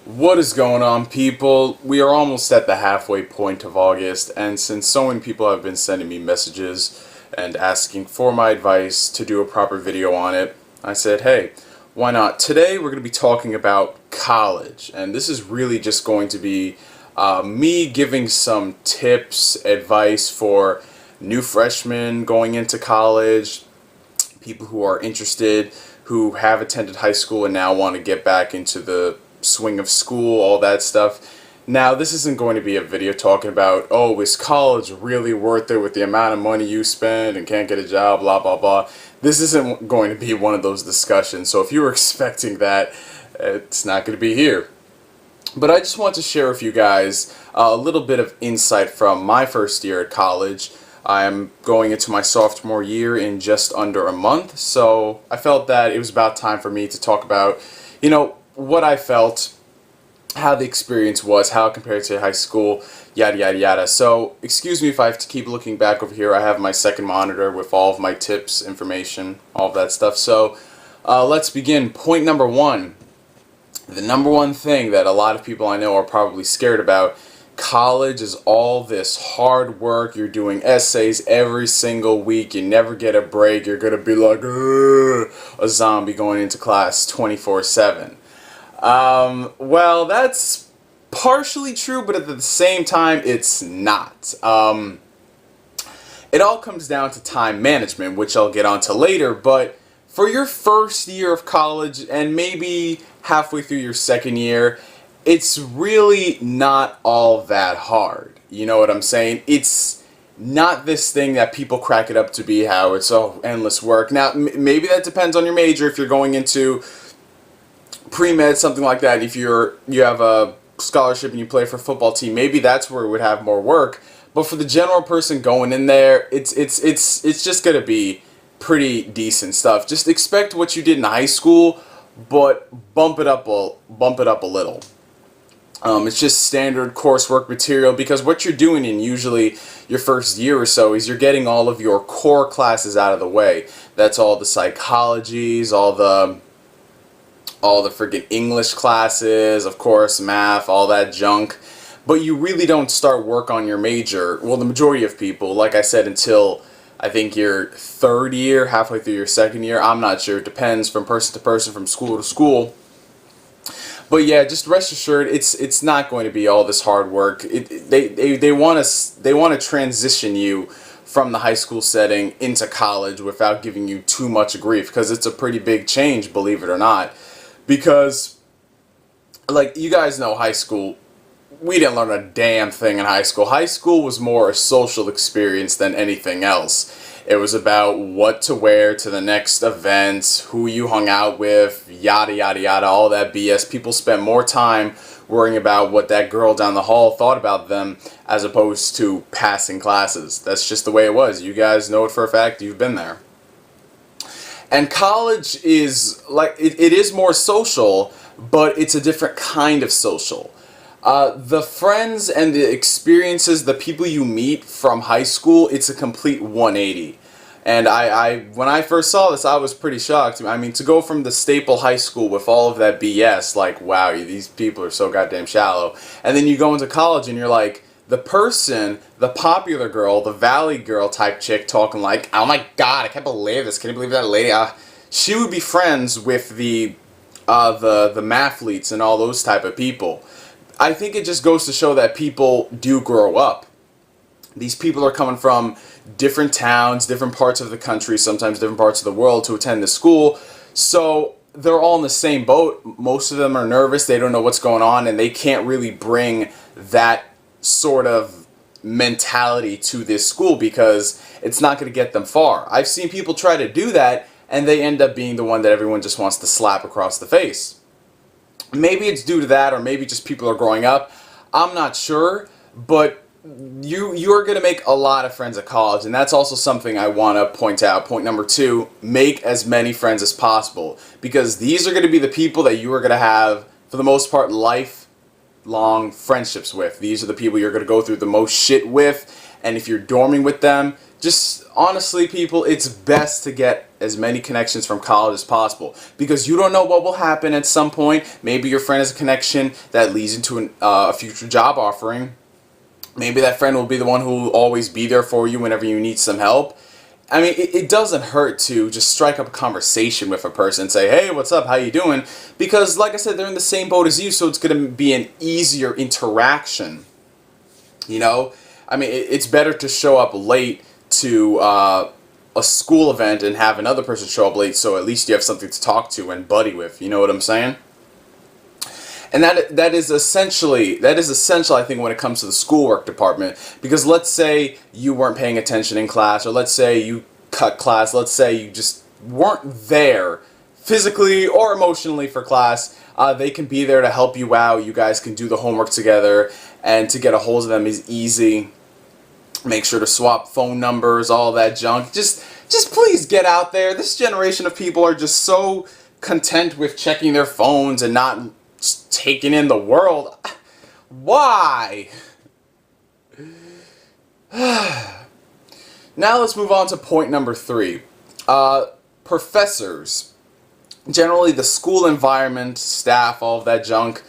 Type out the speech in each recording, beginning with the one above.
What is going on, people? We are almost at the halfway point of August, and since so many people have been sending me messages and asking for my advice to do a proper video on it, I said, hey, why not? Today we're going to be talking about college, and this is really just going to be me giving some tips, advice for new freshmen going into college, people who are interested, who have attended high school and now want to get back into the swing of school, all that stuff. Now, this isn't going to be a video talking about, oh, is college really worth it with the amount of money you spend and can't get a job, blah, blah, blah. This isn't going to be one of those discussions, so if you were expecting that, it's not going to be here. But I just want to share with you guys a little bit of insight from my first year at college. I'm going into my sophomore year in just under a month, so I felt that it was about time for me to talk about, what I felt, how the experience was, how it compared to high school, yada yada yada. So excuse me if I have to keep looking back over here. I have my second monitor with all of my tips, information, all of that stuff. So let's begin. Point number one. The number one thing that a lot of people I know are probably scared about: college is all this hard work. You're doing essays every single week. You never get a break. You're going to be like a zombie going into class 24/7. Well, that's partially true, but at the same time, it's not. It all comes down to time management, which I'll get onto later, but for your first year of college and maybe halfway through your second year, it's really not all that hard. You know what I'm saying? It's not this thing that people crack it up to be, how it's endless work. Now, maybe that depends on your major. If you're going into pre-med, something like that, if you have a scholarship and you play for a football team, maybe that's where it would have more work. But for the general person going in there, it's just gonna be pretty decent stuff. Just expect what you did in high school, but bump it up a little. It's just standard coursework material, because what you're doing in usually your first year or so is you're getting all of your core classes out of the way. That's all the psychologies, all the freaking English classes, of course, math, all that junk. But you really don't start work on your major, well, the majority of people, like I said, until I think your third year, halfway through your second year. I'm not sure. It depends from person to person, from school to school. But yeah, just rest assured, it's not going to be all this hard work. They want to transition you from the high school setting into college without giving you too much grief, because it's a pretty big change, believe it or not. Because, like, you guys know high school, we didn't learn a damn thing in high school. High school was more a social experience than anything else. It was about what to wear to the next event, who you hung out with, yada yada yada, all that BS. People spent more time worrying about what that girl down the hall thought about them as opposed to passing classes. That's just the way it was. You guys know it for a fact. You've been there. And college is like, it is more social, but it's a different kind of social. The friends and the experiences, the people you meet from high school, it's a complete 180. And when I first saw this, I was pretty shocked. I mean, to go from the staple high school with all of that BS, like, wow, these people are so goddamn shallow. And then you go into college and you're like, the person, the popular girl, the valley girl type chick talking like, oh my god, I can't believe this. Can you believe that lady? She would be friends with the mathletes and all those type of people. I think it just goes to show that people do grow up. These people are coming from different towns, different parts of the country, sometimes different parts of the world to attend the school. So they're all in the same boat. Most of them are nervous. They don't know what's going on, and they can't really bring that sort of mentality to this school because it's not going to get them far. I've seen people try to do that, and they end up being the one that everyone just wants to slap across the face. Maybe it's due to that, or maybe just people are growing up. I'm not sure, but you're going to make a lot of friends at college, and that's also something I want to point out. Point number two, make as many friends as possible, because these are going to be the people that you are going to have, for the most part, lifelong friendships with. These are the people you're going to go through the most shit with, and if you're dorming with them, Just honestly, people, it's best to get as many connections from college as possible, because you don't know what will happen at some point. Maybe your friend has a connection that leads into a future job offering. Maybe that friend will be the one who will always be there for you whenever you need some help. I mean, it doesn't hurt to just strike up a conversation with a person and say, hey, what's up, how you doing? Because, like I said, they're in the same boat as you, so it's going to be an easier interaction. You know? I mean, it's better to show up late to a school event and have another person show up late, so at least you have something to talk to and buddy with. You know what I'm saying? And that is essential, I think, when it comes to the schoolwork department. Because let's say you weren't paying attention in class, or let's say you cut class, let's say you just weren't there physically or emotionally for class. They can be there to help you out. You guys can do the homework together, and to get a hold of them is easy. Make sure to swap phone numbers, all that junk. Just please get out there. This generation of people are just so content with checking their phones and not taking in the world. Why? Now let's move on to point number 3. Professors. Generally the school environment, staff, all of that junk.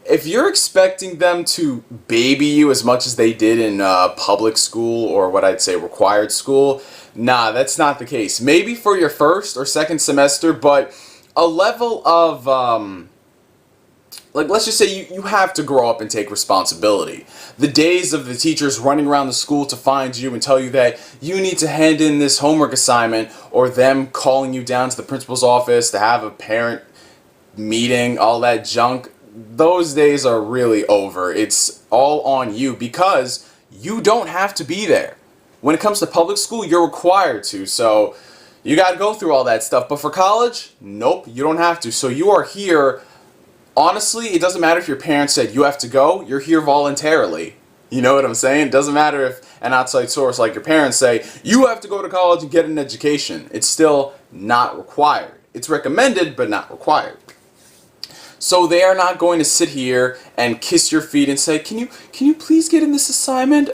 If you're expecting them to baby you as much as they did in public school, or what I'd say required school, nah, that's not the case. Maybe for your first or second semester, but a level of like, let's just say you have to grow up and take responsibility. The days of the teachers running around the school to find you and tell you that you need to hand in this homework assignment, or them calling you down to the principal's office to have a parent meeting, all that junk, those days are really over. It's all on you, because you don't have to be there. When it comes to public school, you're required to, so you got to go through all that stuff. But for college, nope, you don't have to. So you are here. Honestly, it doesn't matter if your parents said you have to go, you're here voluntarily. You know what I'm saying? It doesn't matter if an outside source like your parents say, you have to go to college and get an education. It's still not required. It's recommended, but not required. So they are not going to sit here and kiss your feet and say, can you please get in this assignment?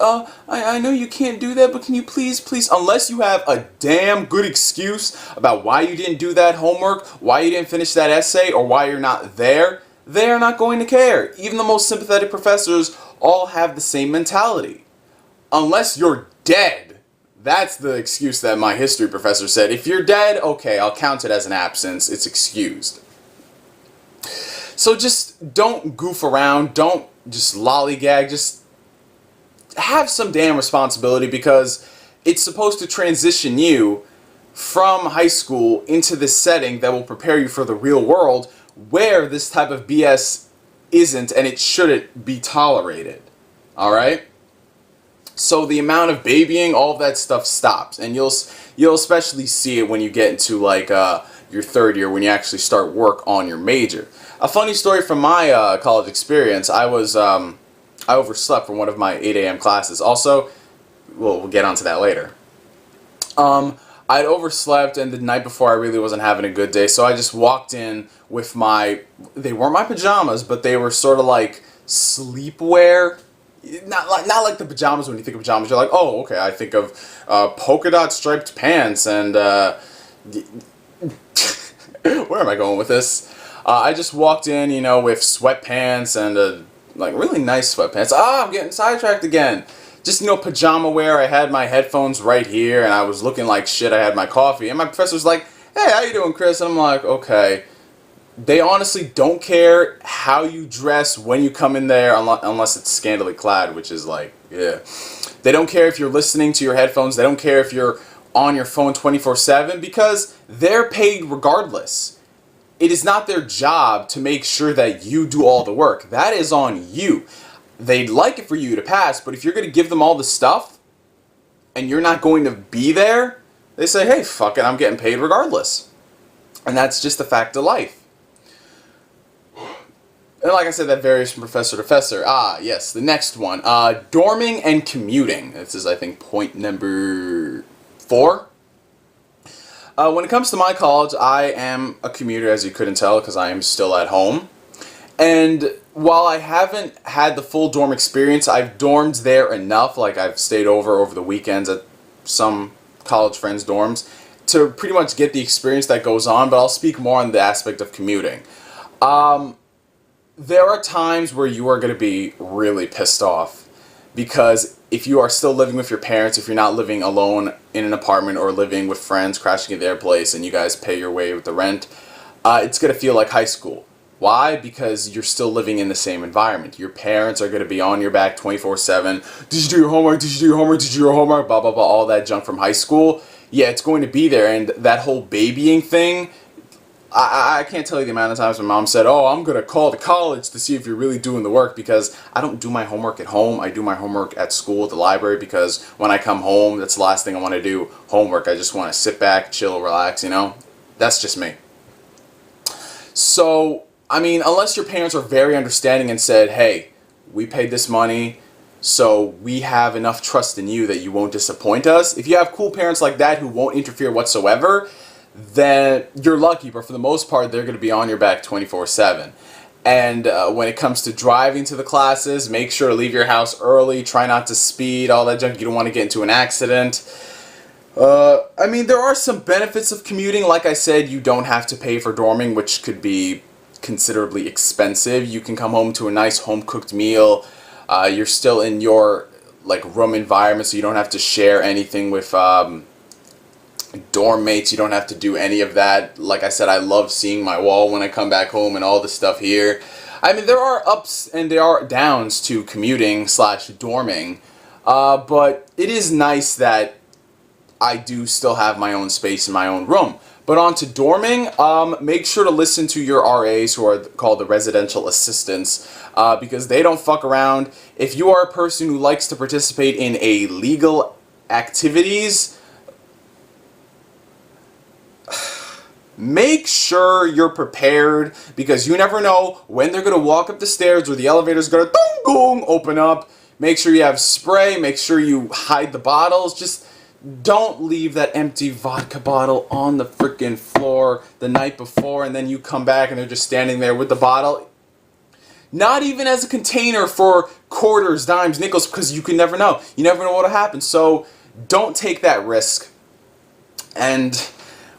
I know you can't do that, but can you please, unless you have a damn good excuse about why you didn't do that homework, why you didn't finish that essay, or why you're not there, they are not going to care. Even the most sympathetic professors all have the same mentality. Unless you're dead. That's the excuse that my history professor said. If you're dead, okay, I'll count it as an absence. It's excused. So just don't goof around. Don't just lollygag. Just have some damn responsibility, because it's supposed to transition you from high school into this setting that will prepare you for the real world, where this type of BS isn't and it shouldn't be tolerated. Alright? So the amount of babying, all of that stuff stops. And you'll especially see it when you get into like your third year, when you actually start work on your major. A funny story from my college experience, I overslept for one of my 8 a.m. classes. Also, we'll get onto that later. I'd overslept, and the night before I really wasn't having a good day, so I just walked in with they weren't my pajamas, but they were sort of like sleepwear. Not like the pajamas. When you think of pajamas, you're like, oh, okay, I think of polka dot striped pants, and where am I going with this? I just walked in, you know, with sweatpants and like really nice sweatpants. I'm getting sidetracked again. Just, you know, pajama wear. I had my headphones right here, and I was looking like shit. I had my coffee, and my professor's like, hey, how you doing, Chris? And I'm like, okay. They honestly don't care how you dress when you come in there, unless it's scantily clad, which is like, yeah. They don't care if you're listening to your headphones. They don't care if you're on your phone 24/7, because they're paid regardless. It is not their job to make sure that you do all the work. That is on you. They'd like it for you to pass, but if you're going to give them all the stuff and you're not going to be there, they say, hey, fuck it, I'm getting paid regardless. And that's just the fact of life. And like I said, that varies from professor to professor. Yes, the next one. Dorming and commuting. This is, I think, point number 4. When it comes to my college, I am a commuter, as you couldn't tell, because I am still at home. And while I haven't had the full dorm experience, I've dormed there enough. Like, I've stayed over the weekends at some college friends' dorms to pretty much get the experience that goes on, but I'll speak more on the aspect of commuting. There are times where you are going to be really pissed off because if you are still living with your parents, if you're not living alone in an apartment or living with friends crashing at their place and you guys pay your way with the rent, it's going to feel like high school. Why? Because you're still living in the same environment. Your parents are going to be on your back 24/7. Did you do your homework? Did you do your homework? Did you do your homework? Blah, blah, blah, all that junk from high school. Yeah, it's going to be there. And that whole babying thing, I can't tell you the amount of times my mom said, oh, I'm going to call the college to see if you're really doing the work, because I don't do my homework at home. I do my homework at school, at the library, because when I come home, that's the last thing I want to do, homework. I just want to sit back, chill, relax, you know? That's just me. So, I mean, unless your parents are very understanding and said, hey, we paid this money, so we have enough trust in you that you won't disappoint us. If you have cool parents like that who won't interfere whatsoever, then you're lucky, but for the most part, they're going to be on your back 24/7. And when it comes to driving to the classes, make sure to leave your house early, try not to speed, all that junk. You don't want to get into an accident. I mean, there are some benefits of commuting. Like I said, you don't have to pay for dorming, which could be considerably expensive. You can come home to a nice home-cooked meal. You're still in your room environment, so you don't have to share anything with dorm mates. You don't have to do any of that. Like I said, I love seeing my wall when I come back home and all the stuff here. I mean, there are ups and there are downs to commuting / dorming, but it is nice that I do still have my own space in my own room. But on to dorming, make sure to listen to your RAs, who are called the residential assistants, because they don't fuck around. If you are a person who likes to participate in illegal activities, make sure you're prepared, because you never know when they're going to walk up the stairs or the elevator's going to open up. Make sure you have spray, make sure you hide the bottles. Just don't leave that empty vodka bottle on the freaking floor the night before, and then you come back and they're just standing there with the bottle. Not even as a container for quarters, dimes, nickels, because you can never know. You never know what'll happen. So don't take that risk. And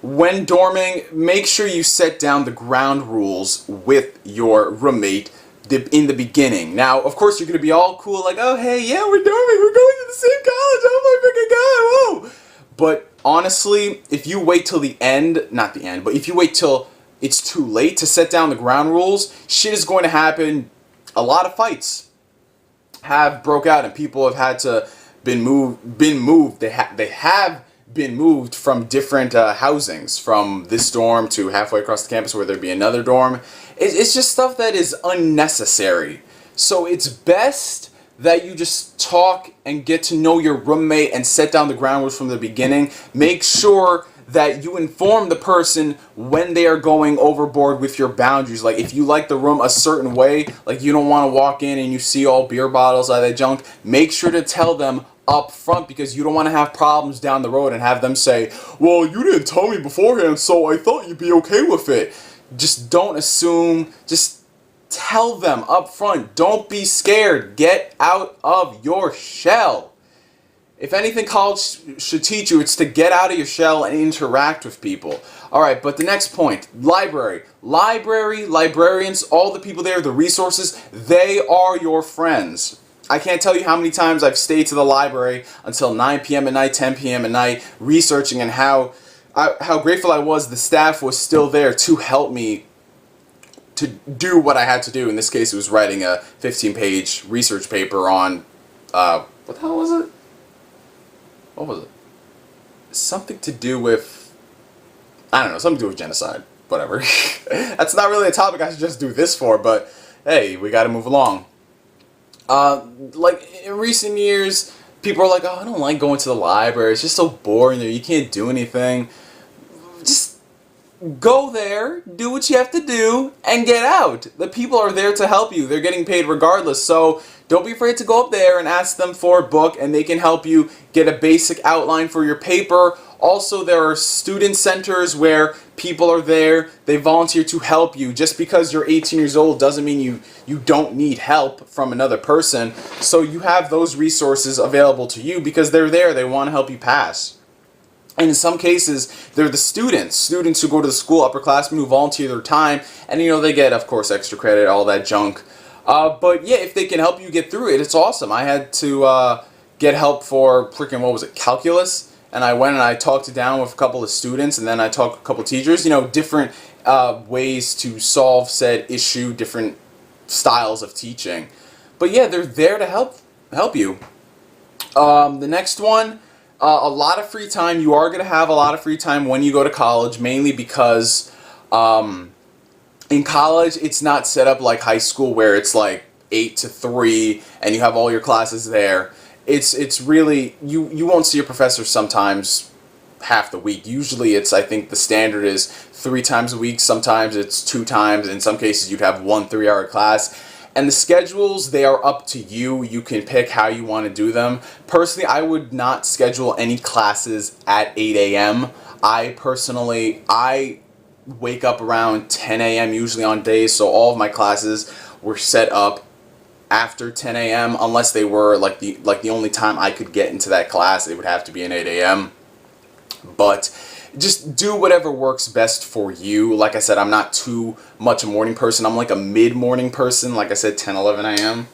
when dorming, make sure you set down the ground rules with your roommate in the beginning. Now, of course, you're going to be all cool, like, oh, hey, yeah, we're dorming, we're going to the same college, oh my freaking god, whoa! But honestly, if you wait till the end, not the end, but if you wait till it's too late to set down the ground rules, shit is going to happen. A lot of fights have broke out, and people have had to been moved. They have been moved from different housings, from this dorm to halfway across the campus where there'd be another dorm. It's just stuff that is unnecessary. So it's best that you just talk and get to know your roommate and set down the ground rules from the beginning. Make sure that you inform the person when they are going overboard with your boundaries. Like, if you like the room a certain way, like you don't want to walk in and you see all beer bottles, all that junk, make sure to tell them up front, because you don't want to have problems down the road and have them say, well, you didn't tell me beforehand, so I thought you'd be okay with it. Just don't assume. Just tell them up front. Don't be scared. Get out of your shell. If anything college should teach you, it's to get out of your shell and interact with people. Alright, but the next point, library. Librarians, all the people there, the resources, they are your friends. I can't tell you how many times I've stayed to the library until 9 p.m. at night, 10 p.m. at night, researching, and how grateful I was the staff was still there to help me to do what I had to do. In this case, it was writing a 15-page research paper on, what the hell was it? What was it? Something to do with, I don't know, something to do with genocide. Whatever. That's not really a topic I should just do this for, but hey, we gotta move along. Like, in recent years, people are like, oh, I don't like going to the library, it's just so boring there, you can't do anything. Just go there, do what you have to do, and get out. The people are there to help you. They're getting paid regardless. So don't be afraid to go up there and ask them for a book, and they can help you get a basic outline for your paper. Also, there are student centers where people are there. They volunteer to help you. Just because you're 18 years old doesn't mean you don't need help from another person. So you have those resources available to you because they're there. They want to help you pass. And in some cases, they're the students who go to the school, upperclassmen who volunteer their time, and they get, of course, extra credit, all that junk. But yeah, if they can help you get through it, it's awesome. I had to get help for freaking, what was it, calculus? And I went and I talked it down with a couple of students, and then I talked to a couple of teachers, different ways to solve said issue, different styles of teaching. But yeah, they're there to help you. The next one, a lot of free time. You are going to have a lot of free time when you go to college, mainly because in college it's not set up like high school where it's like 8 to 3 and you have all your classes there. It's really, you won't see your professor sometimes half the week. Usually it's, I think the standard is 3 times a week. Sometimes it's 2 times. In some cases you'd have 1 3-hour class. And the schedules, they are up to you. You can pick how you want to do them. Personally, I would not schedule any classes at 8 a.m. I wake up around 10 a.m. usually on days, so all of my classes were set up after 10 a.m. unless they were like the only time I could get into that class, it would have to be an 8 a.m. But just do whatever works best for you. Like I said, I'm not too much a morning person. I'm like a mid-morning person, like I said, 10, 11 a.m.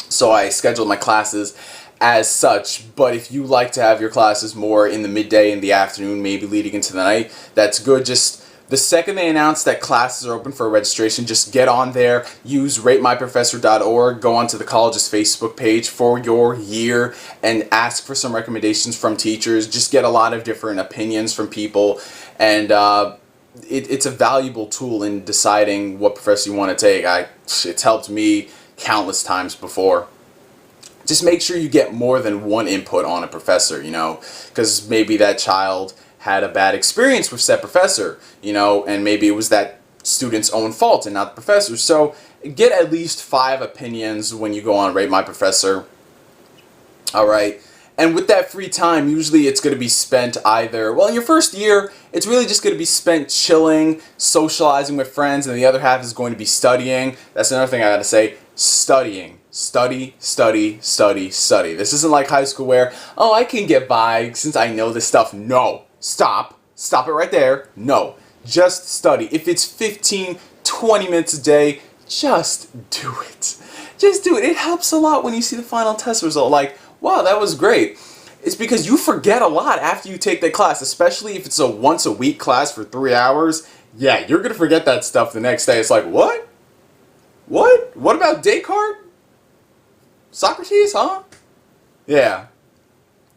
So I scheduled my classes as such. But if you like to have your classes more in the midday, in the afternoon, maybe leading into the night, that's good. Just the second they announce that classes are open for registration, just get on there, use ratemyprofessor.org, go onto the college's Facebook page for your year and ask for some recommendations from teachers. Just get a lot of different opinions from people, and it's a valuable tool in deciding what professor you want to take. It's helped me countless times before. Just make sure you get more than one input on a professor, because maybe that child had a bad experience with said professor, and maybe it was that student's own fault and not the professor. So get at least 5 opinions when you go on Rate My Professor. Alright, and with that free time, usually it's going to be spent either, well, in your first year, it's really just going to be spent chilling, socializing with friends, and the other half is going to be studying. That's another thing I gotta say, studying. Study, study, study, study. This isn't like high school where, oh, I can get by since I know this stuff. No. Stop it right there. No, just study. If it's 15, 20 minutes a day, just do it. Just do it. It helps a lot when you see the final test result. Like, wow, that was great. It's because you forget a lot after you take that class, especially if it's a once a week class for 3 hours. Yeah, you're going to forget that stuff the next day. It's like, what? What? What about Descartes? Socrates, huh? Yeah.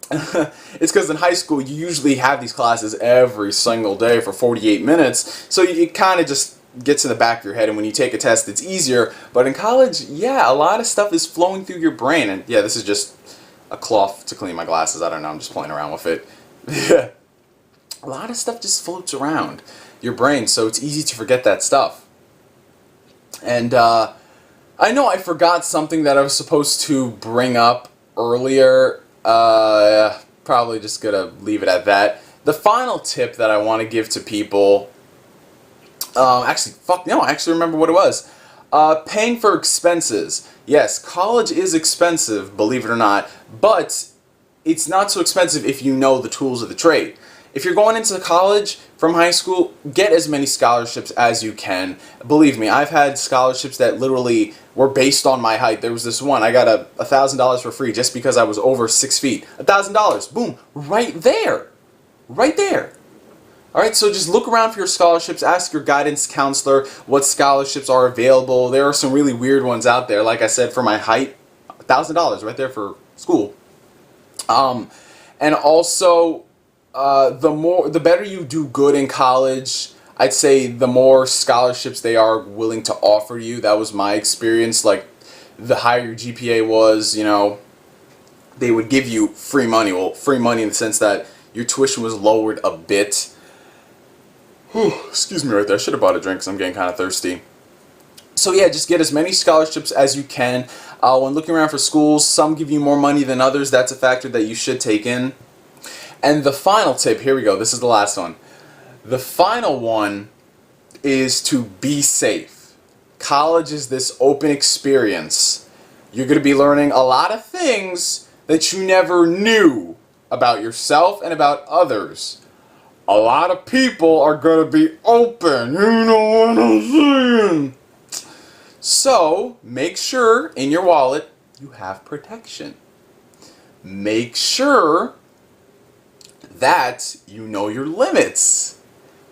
It's because in high school you usually have these classes every single day for 48 minutes, so it kind of just gets in the back of your head, and when you take a test it's easier. But in college, yeah, a lot of stuff is flowing through your brain, and yeah, this is just a cloth to clean my glasses. I don't know, I'm just playing around with it. A lot of stuff just floats around your brain, so it's easy to forget that stuff. And I know I forgot something that I was supposed to bring up earlier. Probably just gonna leave it at that. The final tip that I want to give to people, I actually remember what it was. Paying for expenses. Yes, college is expensive, believe it or not, but it's not so expensive if you know the tools of the trade. If you're going into college from high school, get as many scholarships as you can. Believe me, I've had scholarships that literally were based on my height. There was this one, I got $1,000 for free just because I was over 6 feet. $1,000, boom, right there. Right there. Alright, so just look around for your scholarships, ask your guidance counselor what scholarships are available. There are some really weird ones out there. Like I said, for my height, $1,000 right there for school. And also, the better you do good in college, I'd say the more scholarships they are willing to offer you. That was my experience. Like, the higher your GPA was, they would give you free money. Well, free money in the sense that your tuition was lowered a bit. Whew, excuse me right there. I should have bought a drink because I'm getting kind of thirsty. So yeah, just get as many scholarships as you can. When looking around for schools, some give you more money than others. That's a factor that you should take in. And the final tip, here we go. This is the last one. The final one is to be safe. College is this open experience. You're going to be learning a lot of things that you never knew about yourself and about others. A lot of people are going to be open. You know what I'm saying? So, make sure in your wallet you have protection. Make sure that you know your limits.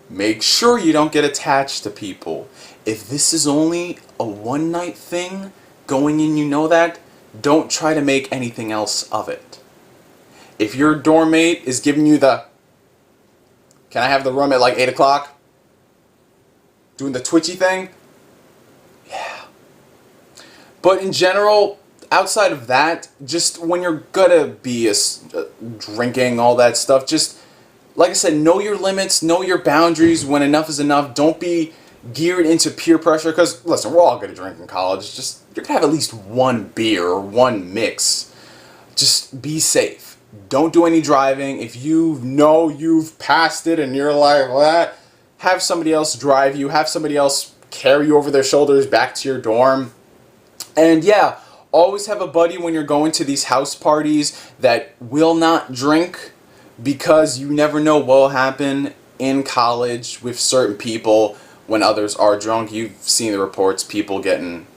Make sure you don't get attached to people. If this is only a one-night thing, going in you know that, don't try to make anything else of it. If your dorm mate is giving you the, can I have the room at like 8 o'clock? Doing the twitchy thing? Yeah. But in general, outside of that, just when you're gonna be drinking, all that stuff, just, like I said, know your limits, know your boundaries when enough is enough. Don't be geared into peer pressure, because, listen, we're all gonna drink in college. Just, you're gonna have at least one beer or one mix. Just be safe. Don't do any driving. If you know you've passed it and you're like, what? Have somebody else drive you. Have somebody else carry you over their shoulders back to your dorm. And yeah, always have a buddy when you're going to these house parties that will not drink, because you never know what will happen in college with certain people when others are drunk. You've seen the reports, people getting,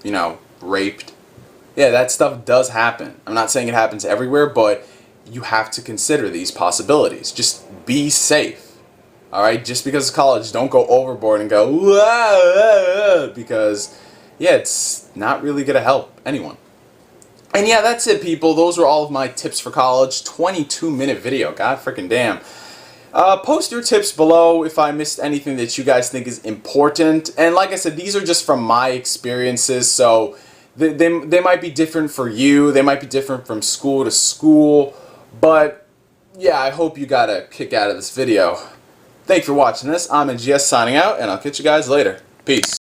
you know, raped. Yeah, that stuff does happen. I'm not saying it happens everywhere, but you have to consider these possibilities. Just be safe. Alright? Just because it's college, don't go overboard and go, wah, because, yeah, it's not really going to help anyone. And yeah, that's it, people. Those were all of my tips for college. 22-minute video. God freaking damn. Post your tips below if I missed anything that you guys think is important. And like I said, these are just from my experiences, so they might be different for you. They might be different from school to school. But yeah, I hope you got a kick out of this video. Thanks for watching this. I'm NGS signing out, and I'll catch you guys later. Peace.